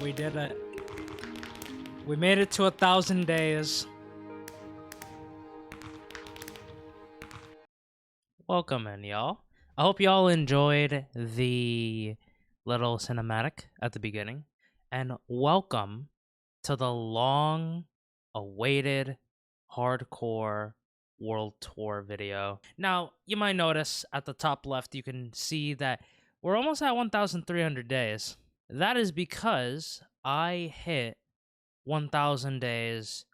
We did it. We made it to 1,000 days. Welcome in, y'all. I hope y'all enjoyed the little cinematic at the beginning. And welcome to the long-awaited hardcore world tour video. Now, you might notice at the top left, you can see that we're almost at 1,300 days. That is because I hit 1,000 days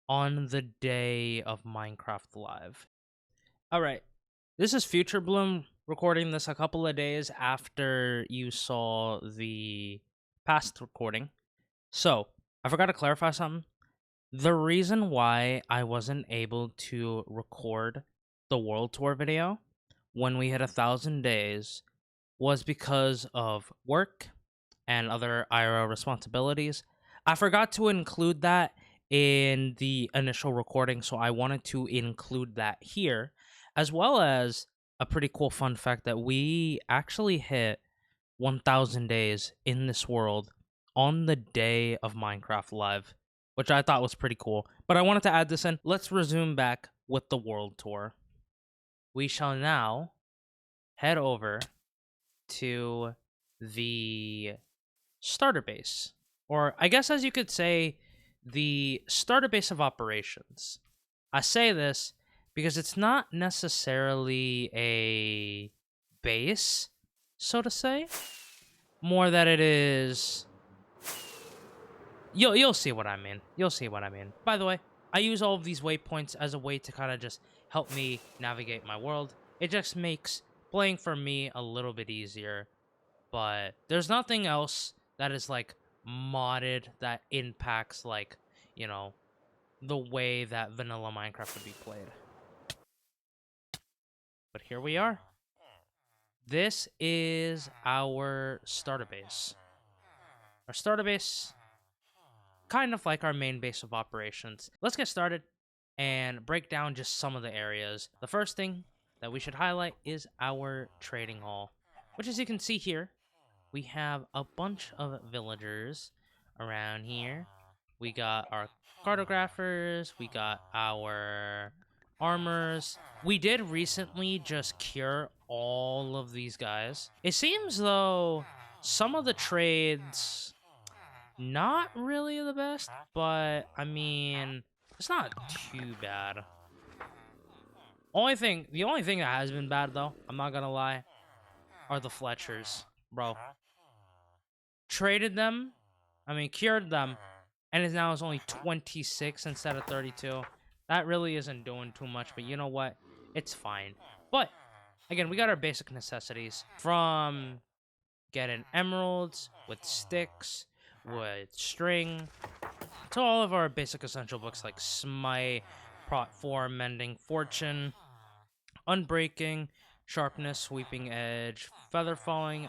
on the day of Minecraft Live. Alright, this is Future Bloom recording this a couple of days after you saw the past recording. So, I forgot to clarify something. The reason why I wasn't able to record the World Tour video when we hit 1,000 days was because of work and other IRL responsibilities. I forgot to include that in the initial recording, so I wanted to include that here, as well as a pretty cool fun fact that we actually hit 1,000 days in this world on the day of Minecraft Live, which I thought was pretty cool. But I wanted to add this in. Let's resume back with the world tour. We shall now head over to the starter base, or I guess as you could say, the starter base of operations. I say this because it's not necessarily a base, so to say, more that it is. You'll see what I mean. You'll see what I mean. By the way, I use all of these waypoints as a way to kind of just help me navigate my world. It just makes playing for me a little bit easier, but there's nothing else that is like modded that impacts, like, you know, the way that vanilla Minecraft would be played. But here we are. This is our starter base. Our starter base, kind of like our main base of operations. Let's get started and break down just some of the areas. The first thing that we should highlight is our trading hall, which, as you can see here, we have a bunch of villagers around here. We got our cartographers, we got our armors. We did recently just cure all of these guys. It seems though some of the trades not really the best, but I mean, it's not too bad. The only thing that has been bad though, I'm not gonna lie, are the Fletchers, bro. Traded them, cured them, and it now is only 26 instead of 32. That really isn't doing too much, but you know what? It's fine. But, again, we got our basic necessities, from getting emeralds, with sticks, with string, to all of our basic essential books like Smite, Prot 4, Mending, Fortune, Unbreaking, Sharpness, Sweeping Edge, Feather Falling,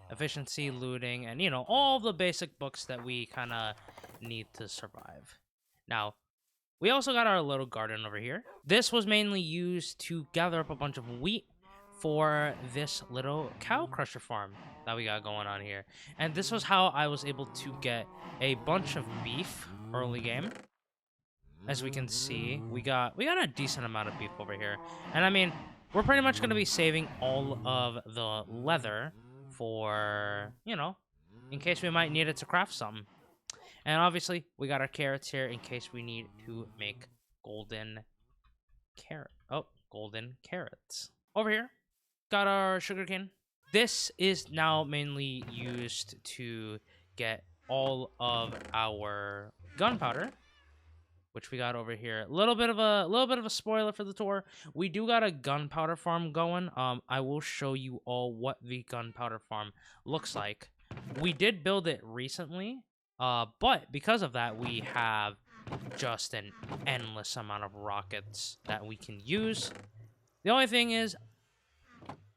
Efficiency, Looting, and, you know, all the basic books that we kind of need to survive. Now, we also got our little garden over here. This was mainly used to gather up a bunch of wheat for this little cow crusher farm that we got going on here. And this was how I was able to get a bunch of beef early game. As we can see, we got a decent amount of beef over here. And I mean, we're pretty much going to be saving all of the leather for, you know, in case we might need it to craft something. And obviously, we got our carrots here in case we need to make golden carrots. Over here, got our sugarcane. This is now mainly used to get all of our gunpowder, which we got over here. A little bit of a spoiler for the tour. We do got a gunpowder farm going. I will show you all what the gunpowder farm looks like. We did build it recently, but because of that, we have just an endless amount of rockets that we can use. The only thing is,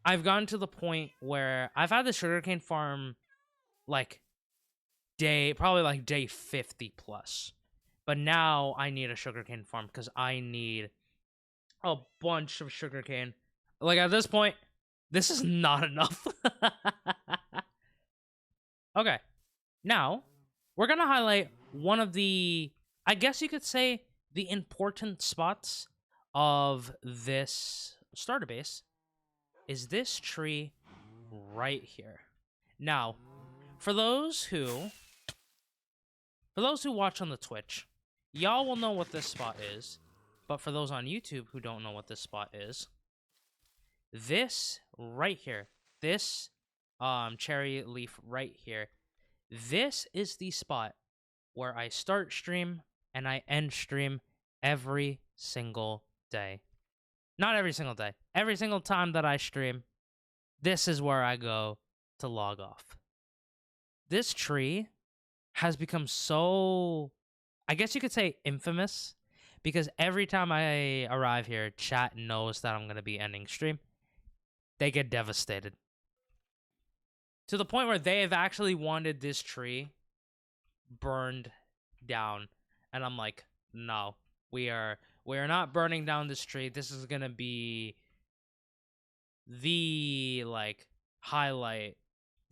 I've gotten to the point where I've had the sugarcane farm probably like day 50 plus. But now I need a sugarcane farm because I need a bunch of sugarcane. Like, at this point, this is not enough. Okay. Now, we're gonna highlight one of the, I guess you could say, the important spots of this starter base is this tree right here. Now, for those who watch on the Twitch, y'all will know what this spot is. But for those on YouTube who don't know what this spot is, this right here, this cherry leaf right here, this is the spot where I start stream and I end stream every single day. Not every single day. Every single time that I stream, this is where I go to log off. This tree has become so, I guess you could say, infamous, because every time I arrive here, chat knows that I'm going to be ending stream. They get devastated. To the point where they have actually wanted this tree burned down. And I'm like, no, we are not burning down this tree. This is going to be the, like, highlight.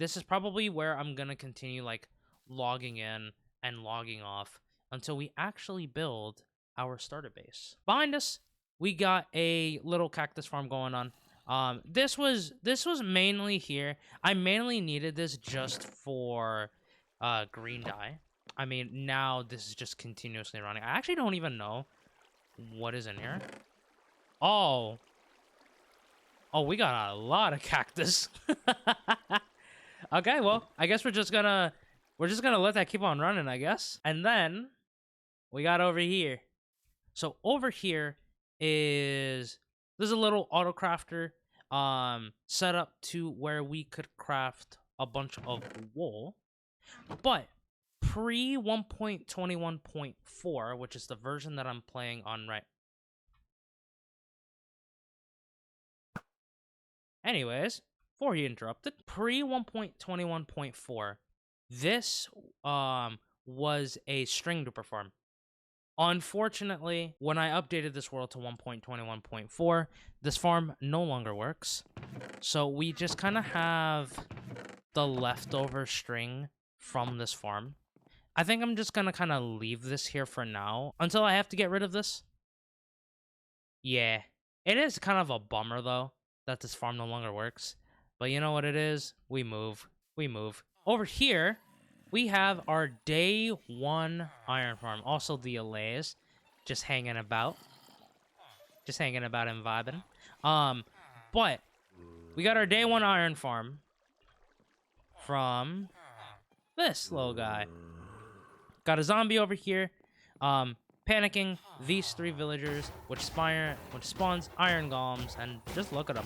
This is probably where I'm going to continue, like, logging in and logging off until we actually build our starter base. Behind us, we got a little cactus farm going on. This was mainly here. I mainly needed this just for green dye. I mean, now this is just continuously running. I actually don't even know what is in here. Oh, we got a lot of cactus. Okay, well, I guess we're just gonna let that keep on running, I guess. And then we got over here. So over here is, there's a little auto crafter set up to where we could craft a bunch of wool. But pre 1.21.4, which is the version that I'm playing on right. Anyways, before he interrupted, pre 1.21.4, this was a string duper farm. Unfortunately, when I updated this world to 1.21.4, this farm no longer works. So we just kind of have the leftover string from this farm. I think I'm just going to kind of leave this here for now until I have to get rid of this. Yeah, it is kind of a bummer, though, that this farm no longer works. But you know what it is? We move. We move. Over here, we have our day 1 iron farm. Also the allays, just hanging about. Just hanging about and vibing. But we got our day 1 iron farm from this little guy. Got a zombie over here, panicking these 3 villagers, which spawns iron golems, and just look at them.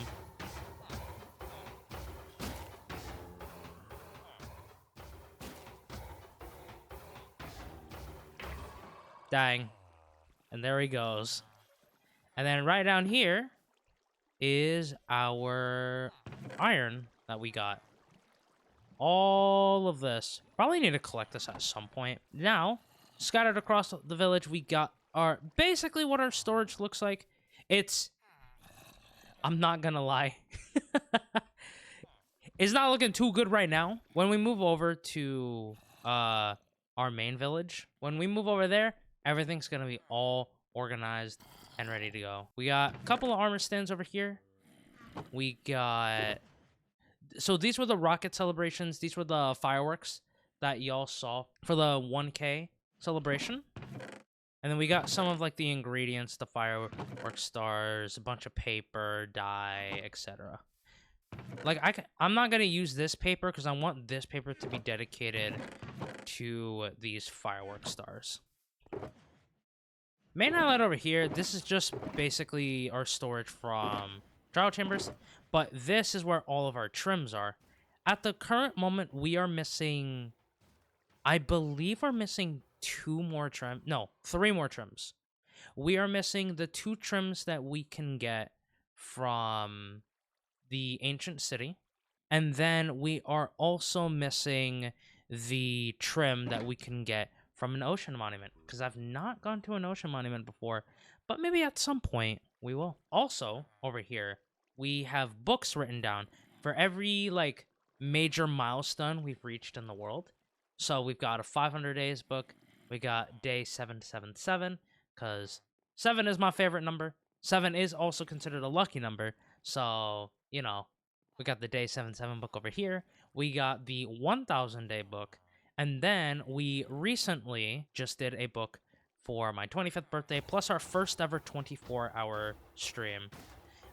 Dang. And there he goes. And then right down here is our iron that we got. All of this. Probably need to collect this at some point. Now, scattered across the village, we got our, basically what our storage looks like. It's, I'm not gonna lie, it's not looking too good right now. When we move over to our main village, when we move over there, everything's gonna be all organized and ready to go. We got a couple of armor stands over here. We got, so these were the rocket celebrations. These were the fireworks that y'all saw for the 1K celebration. And then we got some of, like, the ingredients, the firework stars, a bunch of paper, dye, etc. Like, I'm not gonna use this paper because I want this paper to be dedicated to these firework stars. Main highlight over here, this is just basically our storage from trial chambers, but this is where all of our trims are. At the current moment, we are missing, I believe we're missing 3 more trims. We are missing the 2 trims that we can get from the ancient city, and then we are also missing the trim that we can get from an ocean monument, because I've not gone to an ocean monument before, but maybe at some point we will. Also, over here, we have books written down for every, like, major milestone we've reached in the world. So we've got a 500 days book. We got day 777 because 7 is my favorite number. 7 is also considered a lucky number. So, you know, we got the day 77 book over here. We got the 1000 day book. And then we recently just did a book for my 25th birthday, plus our first ever 24-hour stream.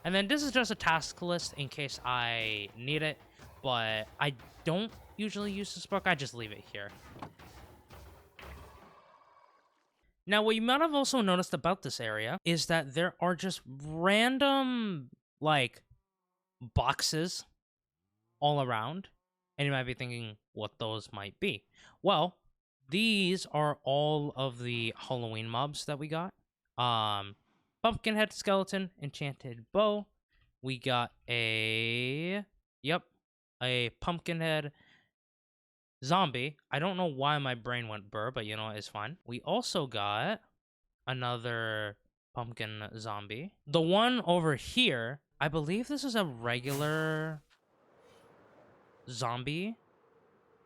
And then this is just a task list in case I need it, but I don't usually use this book. I just leave it here. Now, what you might have also noticed about this area is that there are just random, like, boxes all around. And you might be thinking what those might be. Well, these are all of the Halloween mobs that we got. Pumpkinhead skeleton, enchanted bow. We got a pumpkinhead zombie. I don't know why my brain went burr, but you know, it's fine. We also got another pumpkin zombie. The one over here, I believe this is a regular zombie.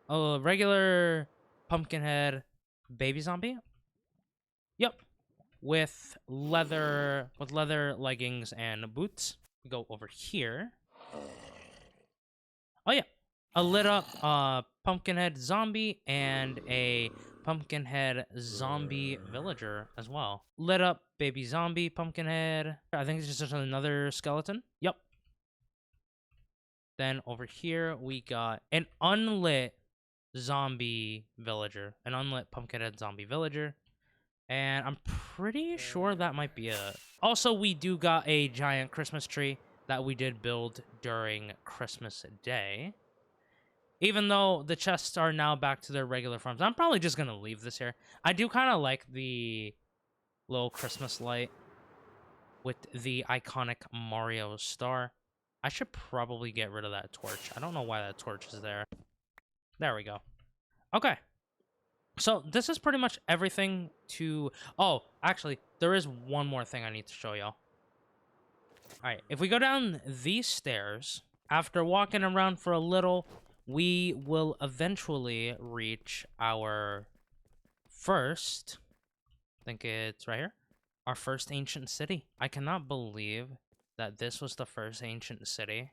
Oh, a regular pumpkinhead baby zombie. Yep. With leather leggings and boots. We go over here. Oh yeah. A lit up pumpkinhead zombie and a pumpkinhead zombie villager as well. Lit up baby zombie pumpkinhead. I think it's just another skeleton. Yep. Then over here we got an unlit zombie villager. An unlit pumpkinhead zombie villager. And I'm pretty sure that might be it. Also, we do got a giant Christmas tree that we did build during Christmas Day. Even though the chests are now back to their regular forms, I'm probably just going to leave this here. I do kind of like the little Christmas light with the iconic Mario star. I should probably get rid of that torch. I don't know why that torch is there. There we go. Okay. So this is pretty much everything to... Oh, actually, there is one more thing I need to show y'all. Alright, if we go down these stairs, after walking around for a little, we will eventually reach our first... I think it's right here. Our first ancient city. I cannot believe that this was the first ancient city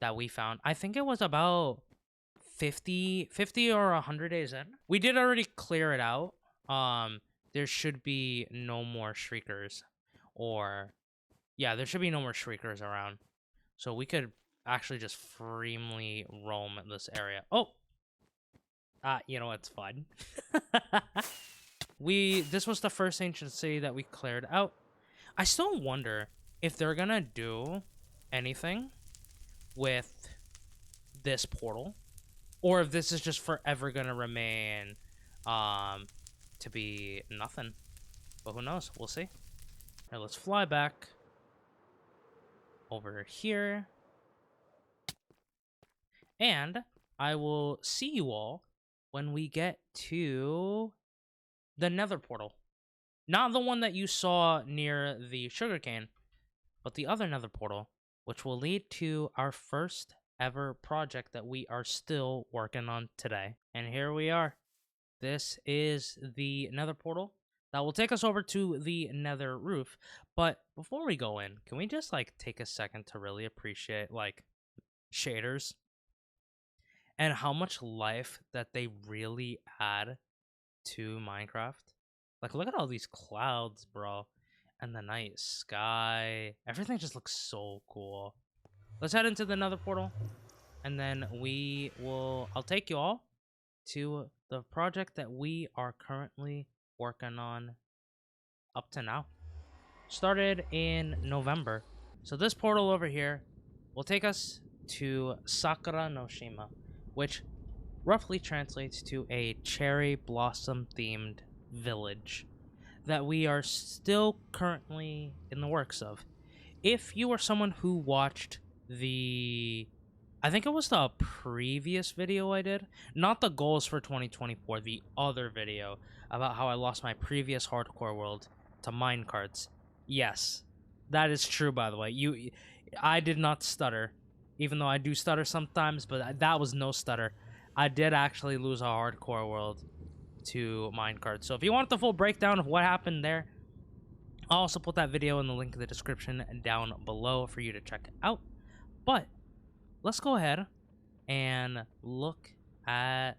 that we found. I think it was about 50 or 100 days in. We did already clear it out. There should be no more shriekers, or yeah, there should be no more shriekers around, so we could actually just freely roam this area. Oh, you know, it's fun. This was the first ancient city that we cleared out. I still wonder if they're gonna do anything with this portal, or if this is just forever gonna remain to be nothing. But who knows? We'll see. All right, let's fly back over here. And I will see you all when we get to the nether portal. Not the one that you saw near the sugarcane, but the other nether portal, which will lead to our first ever project that we are still working on today. And here we are. This is the nether portal that will take us over to the nether roof. But before we go in, can we just like take a second to really appreciate like shaders and how much life that they really add to Minecraft? Like, look at all these clouds, bro, and the night sky. Everything just looks so cool. Let's head into the nether portal, and then I'll take you all to the project that we are currently working on up to now. Started in November. So this portal over here will take us to Sakura no Shima, which roughly translates to a cherry blossom themed village that we are still currently in the works of. If you are someone who watched I think it was the previous video I did, not the goals for 2024, the other video about how I lost my previous hardcore world to minecarts. Yes, that is true, by the way. I did not stutter, even though I do stutter sometimes, but that was no stutter. I did actually lose a hardcore world to minecarts. So if you want the full breakdown of what happened there, I'll also put that video in the link in the description down below for you to check out. But let's go ahead and look at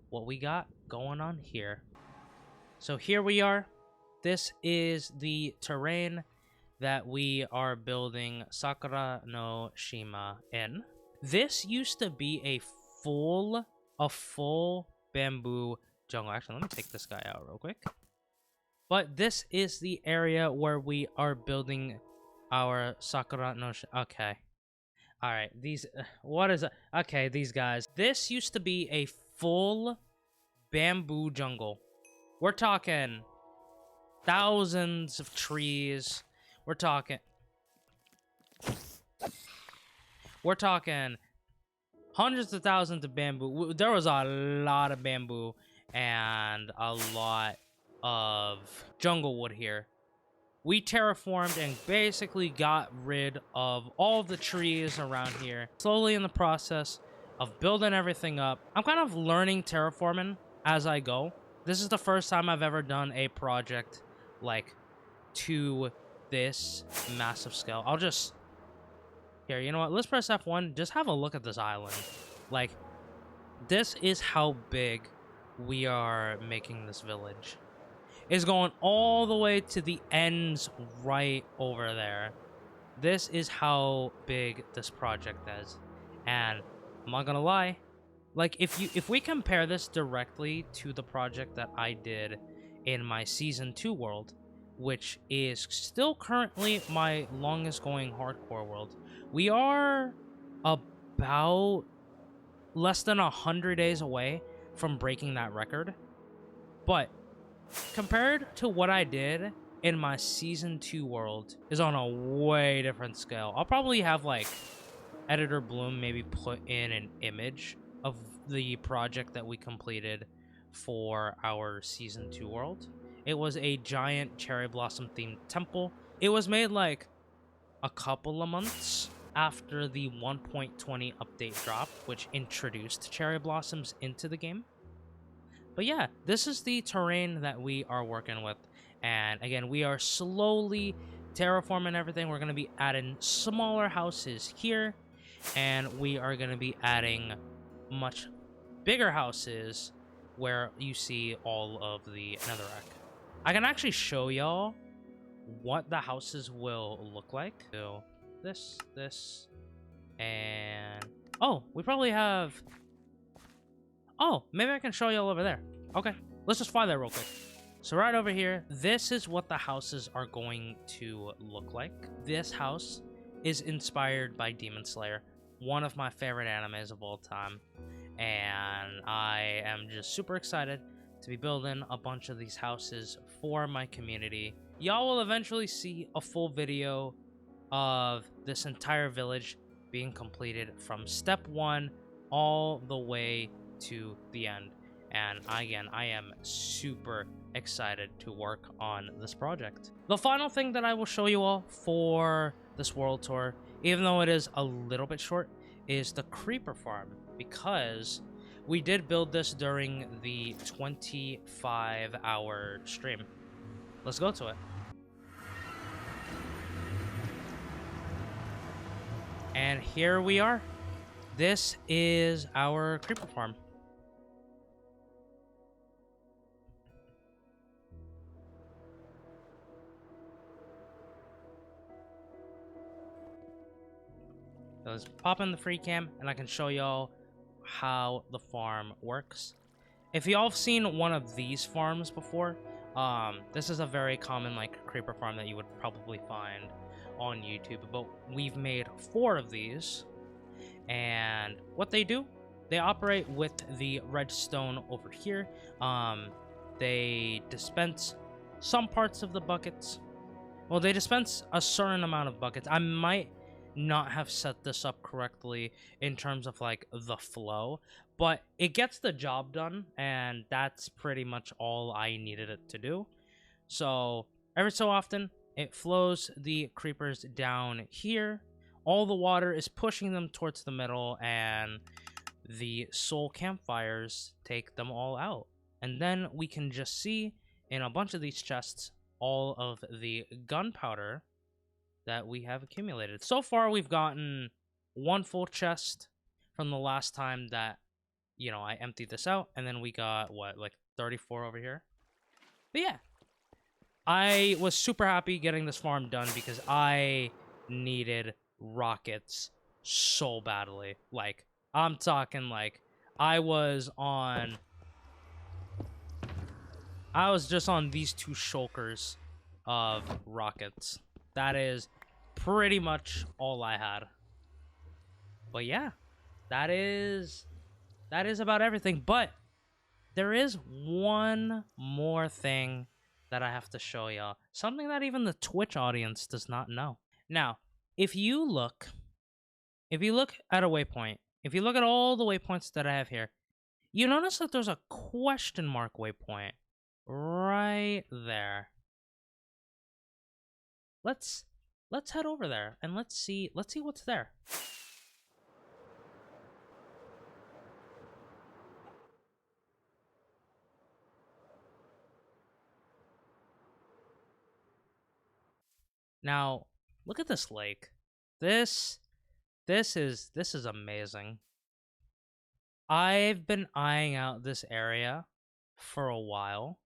what we got going on here. So here we are. This is the terrain that we are building Sakura no Shima in. This used to be a full bamboo jungle. Actually, let me take this guy out real quick. But this is the area where we are building our Sakura no Shima. Okay. All right, these, what is it? Okay, these guys. This used to be a full bamboo jungle. We're talking thousands of trees. We're talking hundreds of thousands of bamboo. There was a lot of bamboo and a lot of jungle wood here. We terraformed and basically got rid of all the trees around here. Slowly in the process of building everything up. I'm kind of learning terraforming as I go. This is the first time I've ever done a project like to this massive scale. I'll just... Here, you know what? Let's press F1. Just have a look at this island. Like, this is how big we are making this village. Is going all the way to the ends right over there. This is how big this project is. And I'm not gonna lie, like if we compare this directly to the project that I did in my season 2 world, which is still currently my longest going hardcore world, we are about less than 100 days away from breaking that record. But compared to what I did in my season 2 world is on a way different scale. I'll probably have like Editor Bloom maybe put in an image of the project that we completed for our season 2 world. It was a giant cherry blossom themed temple. It was made like a couple of months after the 1.20 update drop, which introduced cherry blossoms into the game. But yeah, this is the terrain that we are working with. And again, we are slowly terraforming everything. We're going to be adding smaller houses here. And we are going to be adding much bigger houses where you see all of the netherrack. I can actually show y'all what the houses will look like. So this, and... Oh, we probably have... Oh, maybe I can show y'all over there. Okay, let's just fly there real quick. So right over here, this is what the houses are going to look like. This house is inspired by Demon Slayer, one of my favorite animes of all time. And I am just super excited to be building a bunch of these houses for my community. Y'all will eventually see a full video of this entire village being completed from step 1 all the way to the end. And again, I am super excited to work on this project. The final thing that I will show you all for this world tour, even though it is a little bit short, is the creeper farm, because we did build this during the 25-hour stream. Let's go to it. And here we are. This is our creeper farm. Let's pop in the free cam and I can show y'all how the farm works. If y'all have seen one of these farms before, this is a very common like creeper farm that you would probably find on YouTube, but we've made 4 of these. And what they do, they operate with the redstone over here. They dispense some parts of the buckets. Well, they dispense a certain amount of buckets. I might not have set this up correctly in terms of like the flow, but it gets the job done, and that's pretty much all I needed it to do. So every so often it flows the creepers down here. All the water is pushing them towards the middle, and the soul campfires take them all out. And then we can just see in a bunch of these chests all of the gunpowder that we have accumulated. So far, we've gotten one full chest from the last time that, I emptied this out. And then we got, what, like 34 over here? But yeah, I was super happy getting this farm done because I needed rockets so badly. Like, I'm talking like I was just on these two shulkers of rockets. That is pretty much all I had. But yeah, that is about everything. But there is one more thing that I have to show y'all. Something that even the Twitch audience does not know. Now, if you look at a waypoint, if you look at all the waypoints that I have here, you notice that there's a question mark waypoint right there. Let's head over there and let's see what's there. Now, look at this lake. This is amazing. I've been eyeing out this area for a while.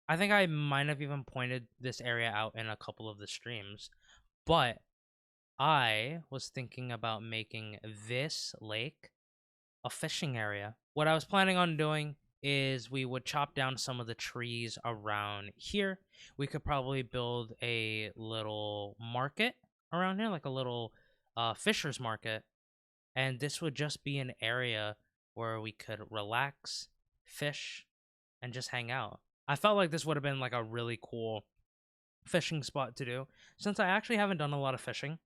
I think I might have even pointed this area out in a couple of the streams, but I was thinking about making this lake a fishing area. What I was planning on doing is we would chop down some of the trees around here. We could probably build a little market around here, like a little fisher's market. And this would just be an area where we could relax, fish, and just hang out. I felt like this would have been like a really cool fishing spot to do, since I actually haven't done a lot of fishing.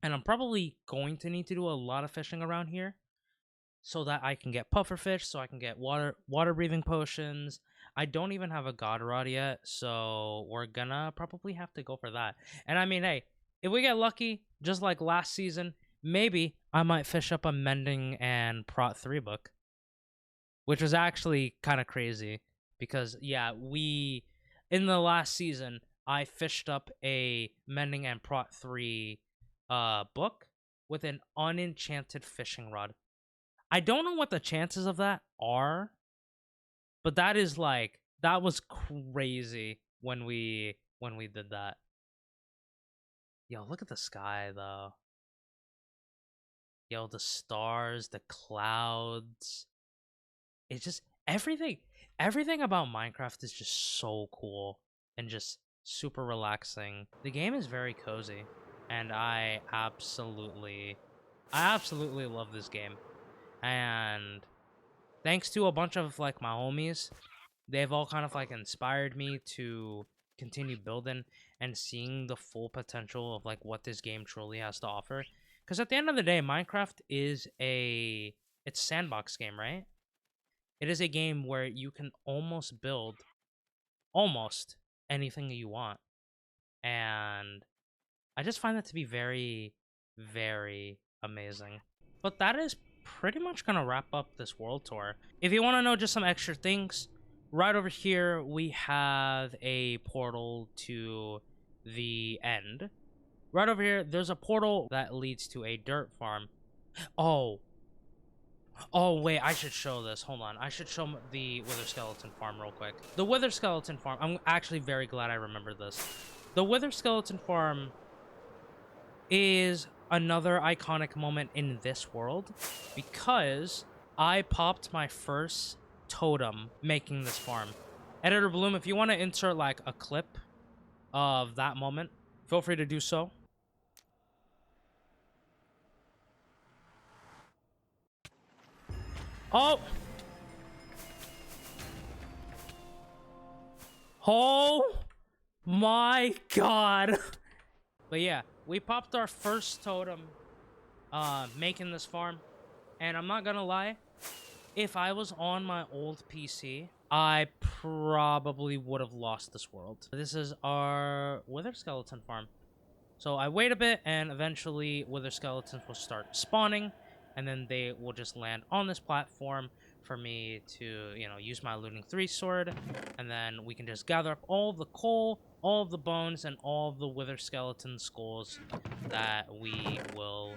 And I'm probably going to need to do a lot of fishing around here so that I can get puffer fish, so I can get water breathing potions. I don't even have a god rod yet, so we're gonna probably have to go for that. And I mean, hey, if we get lucky, just like last season, maybe I might fish up a mending and prot 3 book, which was actually kind of crazy because yeah, in the last season I fished up a mending and prot 3 book with an unenchanted fishing rod. I don't know what the chances of that are, but that was crazy when we did that. Yo, look at the sky though. Yo, the stars, the clouds. It's just everything about Minecraft is just so cool and just super relaxing. The game is very cozy, and I absolutely love this game. And thanks to a bunch of like my homies, they've all kind of like inspired me to continue building and seeing the full potential of like what this game truly has to offer. Because at the end of the day, Minecraft is it's a sandbox game, right? It is a game where you can almost build almost anything that you want. And I just find that to be very, very amazing. But that is pretty much going to wrap up this world tour. If you want to know just some extra things, right over here we have a portal to the end. Right over here, there's a portal that leads to a dirt farm. Oh, wait, I should show this. Hold on. I should show the Wither Skeleton farm real quick. The Wither Skeleton farm, I'm actually very glad I remembered this. The Wither Skeleton farm is another iconic moment in this world because I popped my first totem making this farm. Editor Bloom, if you want to insert like a clip of that moment, feel free to do so. Oh! Oh my god! But yeah, we popped our first totem making this farm. And I'm not gonna lie, if I was on my old PC, I probably would have lost this world. This is our Wither Skeleton farm. So I wait a bit and eventually Wither Skeletons will start spawning. and then they will just land on this platform for me to, use my looting 3 sword, and then we can just gather up all of the coal, all of the bones, and all of the wither skeleton skulls that we will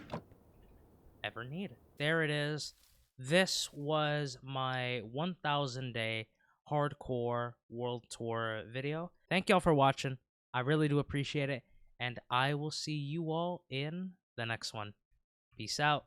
ever need. There it is. This was my 1000 day hardcore world tour video. Thank y'all for watching. I really do appreciate it, and I will see you all in the next one. Peace out.